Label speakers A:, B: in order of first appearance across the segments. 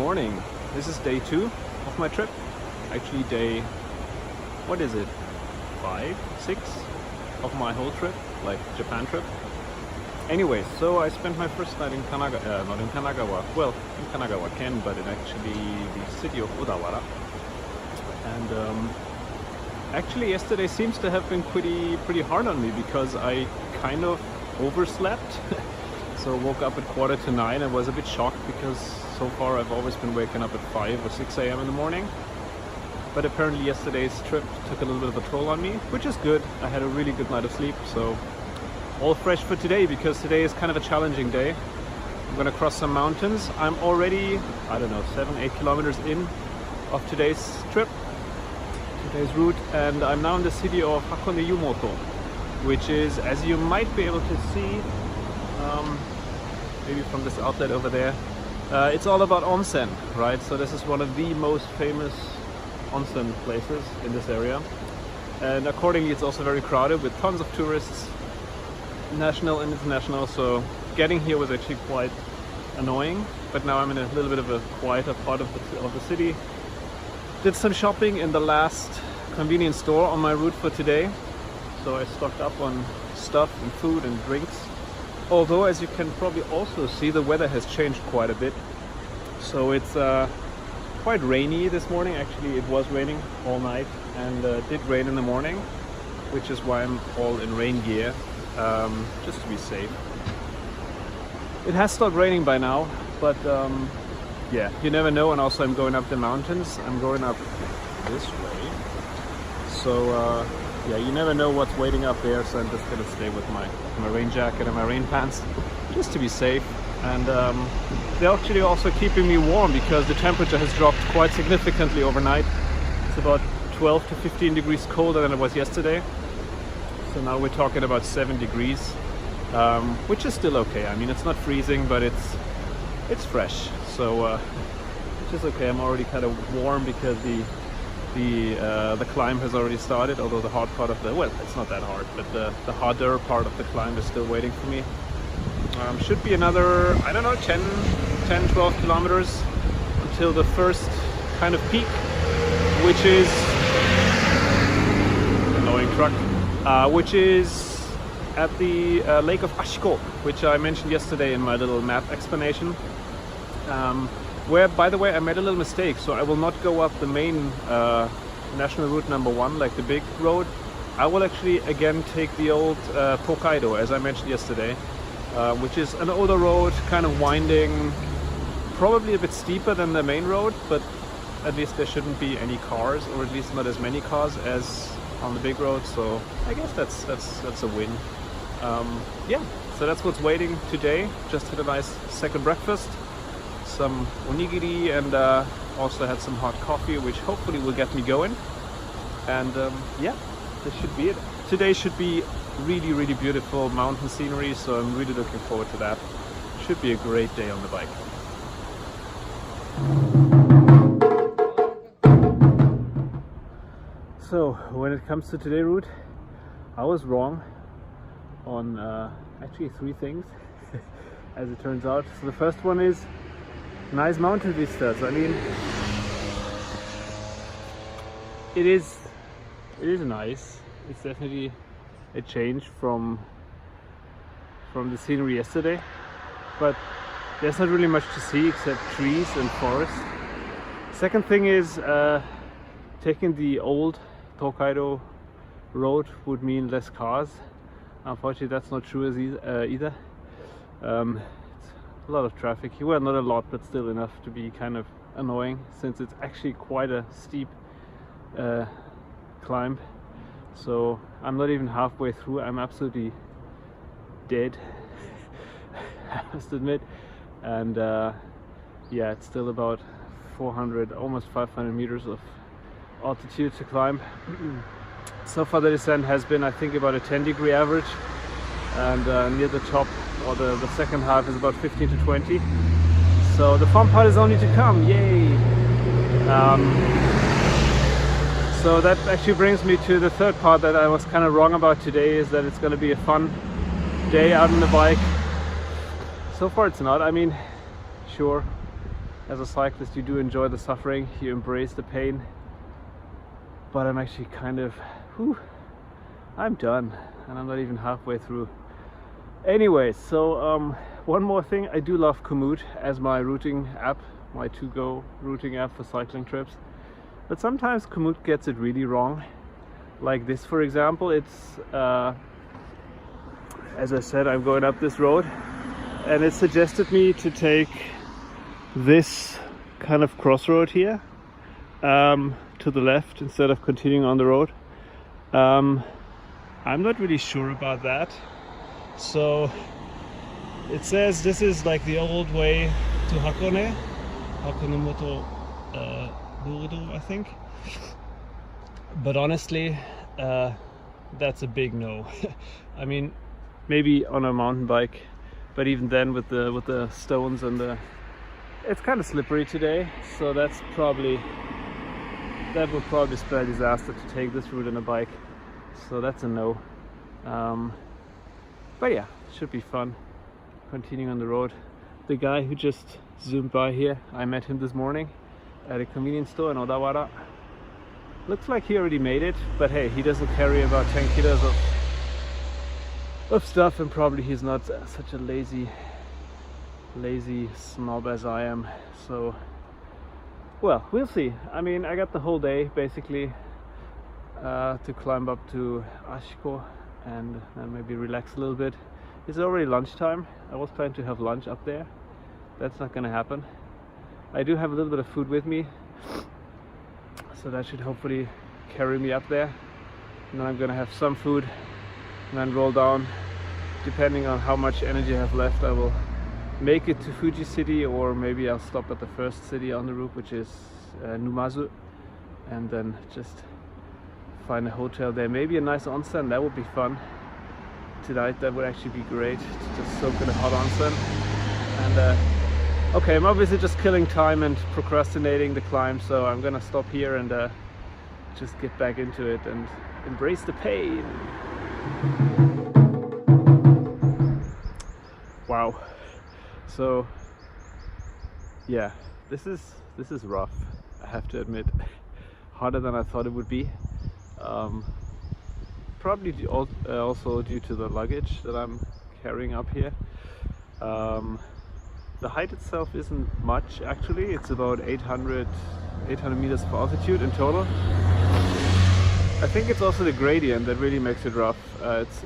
A: morning. This is day 2 of my trip. Actually day, what is it? 5, 6 of my whole trip, like Japan trip. Anyway, so I spent my first night in Kanagawa, not in Kanagawa, well, in Kanagawa Ken, but in actually the city of Odawara. And actually yesterday seems to have been pretty hard on me because I kind of overslept. So woke up at 9:15 and was a bit shocked because so far I've always been waking up at 5 or 6 a.m. in the morning. But apparently yesterday's trip took a little bit of a toll on me, which is good. I had a really good night of sleep, so all fresh for today because today is kind of a challenging day. I'm gonna cross some mountains. I'm already, I don't know, 7-8 kilometers in of today's trip, today's route, and I'm now in the city of Hakone-yumoto, which is, as you might be able to see, maybe from this outlet over there, it's all about onsen, right? So this is one of the most famous onsen places in this area, and accordingly it's also very crowded with tons of tourists, national and international, so getting here was actually quite annoying. But now I'm in a little bit of a quieter part of the city. Did some shopping in the last convenience store on my route for today, so I stocked up on stuff and food and drinks. Although, as you can probably also see, the weather has changed quite a bit. So it's quite rainy this morning. Actually, it was raining all night and did rain in the morning, which is why I'm all in rain gear, just to be safe. It has stopped raining by now, but yeah, you never know. And also I'm going up the mountains. I'm going up this way. So yeah, you never know what's waiting up there, so I'm just gonna stay with my rain jacket and my rain pants just to be safe. And they're actually also keeping me warm because the temperature has dropped quite significantly overnight. It's about 12 to 15 degrees colder than it was yesterday. So now we're talking about 7 degrees, which is still okay. I mean, it's not freezing, but it's fresh, so which is okay. I'm already kind of warm because the climb has already started, although the hard part of the, well, it's not that hard, but the harder part of the climb is still waiting for me. Should be another, I don't know, 10-12 kilometers until the first kind of peak, which is annoying truck, which is at the Lake of Ashi, which I mentioned yesterday in my little map explanation. Where, by the way, I made a little mistake, so I will not go up the main national route number 1, like the big road. I will actually again take the old Tokaido, as I mentioned yesterday, which is an older road, kind of winding, probably a bit steeper than the main road, but at least there shouldn't be any cars, or at least not as many cars as on the big road. So I guess that's a win. Yeah, so that's what's waiting today. Just had a nice second breakfast, some onigiri, and also had some hot coffee, which hopefully will get me going. And yeah, this should be it. Today should be really beautiful mountain scenery, so I'm really looking forward to that. Should be a great day on the bike. So when it comes to today's route, I was wrong on actually 3 things, as it turns out. So the first one is nice mountain vistas. I mean, it is nice. It's definitely a change from the scenery yesterday, but there's not really much to see except trees and forest. Second thing is taking the old Tokaido road would mean less cars. Unfortunately, that's not true either. It's a lot of traffic here. Well, not a lot, but still enough to be kind of annoying, since it's actually quite a steep climb. So I'm not even halfway through. I'm absolutely dead, I must admit. And yeah, it's still about 400, almost 500 meters of altitude to climb. So far the descent has been, I think, about a 10-degree average, and near the top, or the second half, is about 15 to 20. So the fun part is only to come. Yay! So that actually brings me to the third part that I was kind of wrong about today, is that it's going to be a fun day out on the bike. So far it's not. I mean, sure, as a cyclist you do enjoy the suffering, you embrace the pain, but I'm actually kind of, I'm done, and I'm not even halfway through. Anyway, so one more thing, I do love Komoot as my routing app, my to-go routing app for cycling trips, but sometimes Komoot gets it really wrong. Like this, for example, it's as I said, I'm going up this road and it suggested me to take this kind of crossroad here to the left instead of continuing on the road. I'm not really sure about that. So it says this is like the old way to Hakone, hakone-yumoto, I think. But honestly, that's a big no. I mean, maybe on a mountain bike, but even then with the stones and it's kind of slippery today, so that would probably spell disaster to take this route on a bike. So that's a no. But yeah, should be fun. Continuing on the road. The guy who just zoomed by here, I met him this morning at a convenience store in Odawara. Looks like he already made it, but hey, he doesn't carry about 10 kilos of stuff, and probably he's not such a lazy snob as I am. So, well, we'll see. I mean, I got the whole day basically to climb up to Ashiko and maybe relax a little bit. It's already lunchtime. I was planning to have lunch up there. That's not gonna happen. I do have a little bit of food with me, so that should hopefully carry me up there. And then I'm gonna have some food and then roll down. Depending on how much energy I have left, I will make it to Fuji City, or maybe I'll stop at the first city on the route, which is Numazu, and then just find a hotel there. Maybe a nice onsen, that would be fun. Tonight that would actually be great, to just soak in a hot onsen. And okay, I'm obviously just killing time and procrastinating the climb, so I'm gonna stop here and just get back into it and embrace the pain. Wow. So yeah, this is rough, I have to admit. Harder than I thought it would be. Probably also due to the luggage that I'm carrying up here. The height itself isn't much actually. It's about 800 meters of altitude in total. I think it's also the gradient that really makes it rough. It's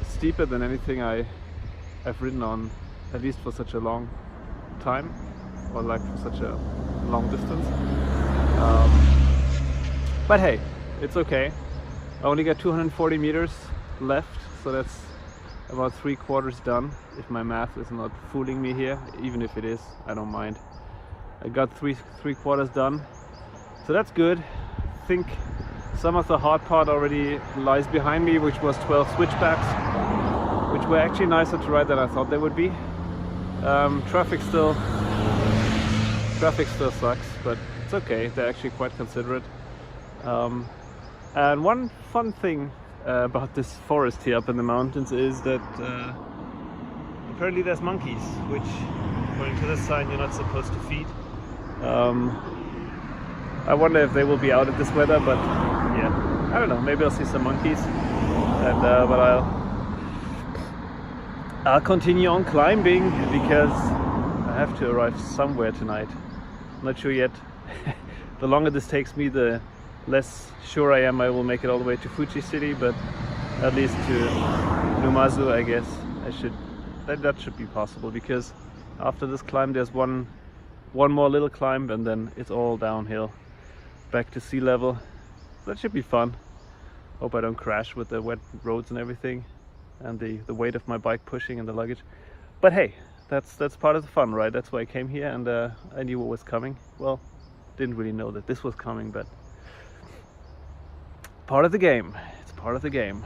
A: steeper than anything I've ridden on, at least for such a long time, or like for such a long distance. But hey, it's okay. I only got 240 meters left, so that's about 3/4 done, if my math is not fooling me here. Even if it is, I don't mind. I got three-quarters done, so that's good. I think some of the hard part already lies behind me, which was 12 switchbacks, which were actually nicer to ride than I thought they would be. Traffic still sucks, but it's okay. They're actually quite considerate. And one fun thing about this forest here up in the mountains is that apparently there's monkeys, which according to this sign you're not supposed to feed. I wonder if they will be out at this weather, but yeah, I don't know, maybe I'll see some monkeys, and but I'll continue on climbing because I have to arrive somewhere tonight. Not sure yet. The longer this takes me, the less sure I am I will make it all the way to Fuji City, but at least to Numazu, I guess that should be possible, because after this climb there's one more little climb and then it's all downhill back to sea level. That should be fun. Hope I don't crash with the wet roads and everything, and the weight of my bike pushing and the luggage. But hey, that's part of the fun, right? That's why I came here, and I knew what was coming. Well, didn't really know that this was coming, but part of the game. It's part of the game.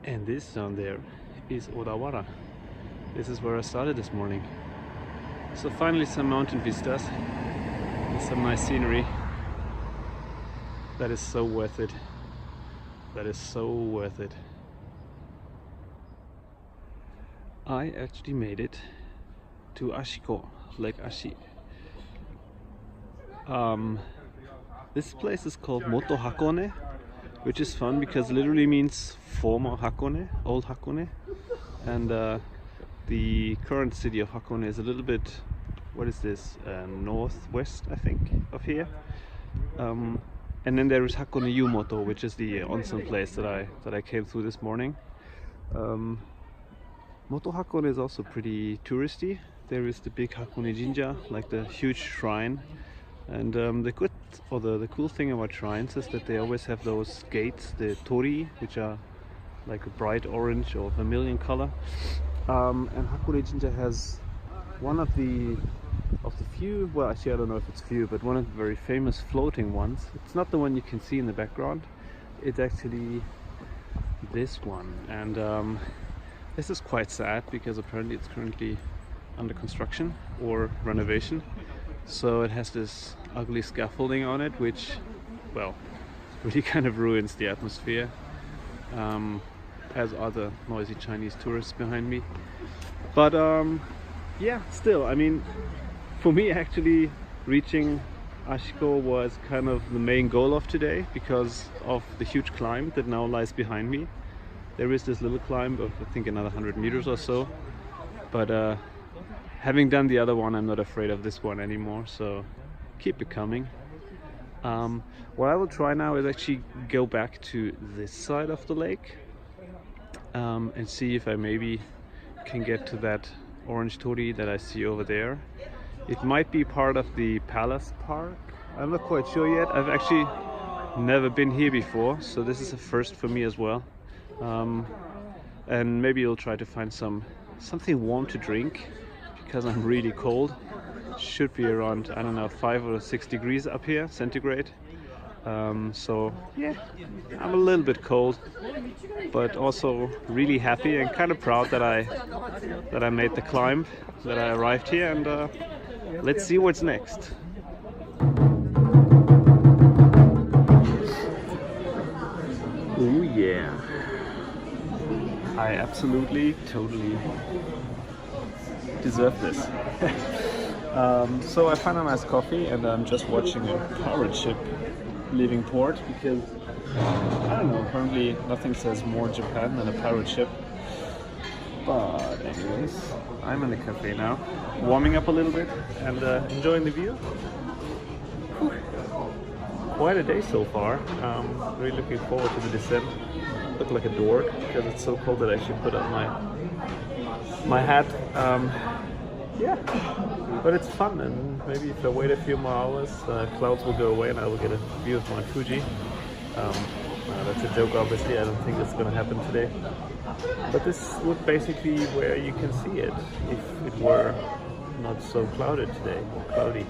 A: And this down there is Odawara. This is where I started this morning. So finally some mountain vistas and some nice scenery. That is so worth it. that is so worth it. I actually made it to Ashiko, Lake Ashi. This place is called moto-hakone, which is fun because it literally means former Hakone, old Hakone. And the current city of Hakone is a little bit, what is this, northwest, I think, of here. And then there is hakone-yumoto, which is the onsen place that I came through this morning. Moto-hakone is also pretty touristy. There is the big Hakone Jinja, like the huge shrine. And the cool thing about shrines is that they always have those gates, the tori, which are like a bright orange or vermilion color. And Hakone Jinja has one of the few, well actually I don't know if it's few, but one of the very famous floating ones. It's not the one you can see in the background, it's actually this one. And this is quite sad because apparently it's currently under construction or renovation. So it has this ugly scaffolding on it, which, well, really kind of ruins the atmosphere. As are the noisy Chinese tourists behind me. But yeah, still, I mean, for me actually reaching Ashiko was kind of the main goal of today because of the huge climb that now lies behind me. There is this little climb of I think another 100 meters or so, but having done the other one, I'm not afraid of this one anymore, so keep it coming. What I will try now is actually go back to this side of the lake and see if I maybe can get to that orange torii that I see over there. It might be part of the Palace Park. I'm not quite sure yet. I've actually never been here before, so this is a first for me as well. And maybe I'll try to find something warm to drink because I'm really cold. Should be around, I don't know, 5 or 6 degrees up here, centigrade. So yeah, I'm a little bit cold, but also really happy and kind of proud that I made the climb, that I arrived here, and let's see what's next. Oh yeah, I absolutely, totally deserve this. So I found a nice coffee and I'm just watching a pirate ship leaving port because, I don't know, apparently nothing says more Japan than a pirate ship. But anyways, I'm in the cafe now, warming up a little bit and enjoying the view. Whew. Quite a day so far. Really looking forward to the descent. Look like a dork because it's so cold that I actually put on my hat. Yeah, but it's fun, and maybe if I wait a few more hours, clouds will go away and I will get a view of my Fuji. That's a joke, obviously. I don't think it's going to happen today. But this would basically be where you can see it if it were not so clouded today, cloudy.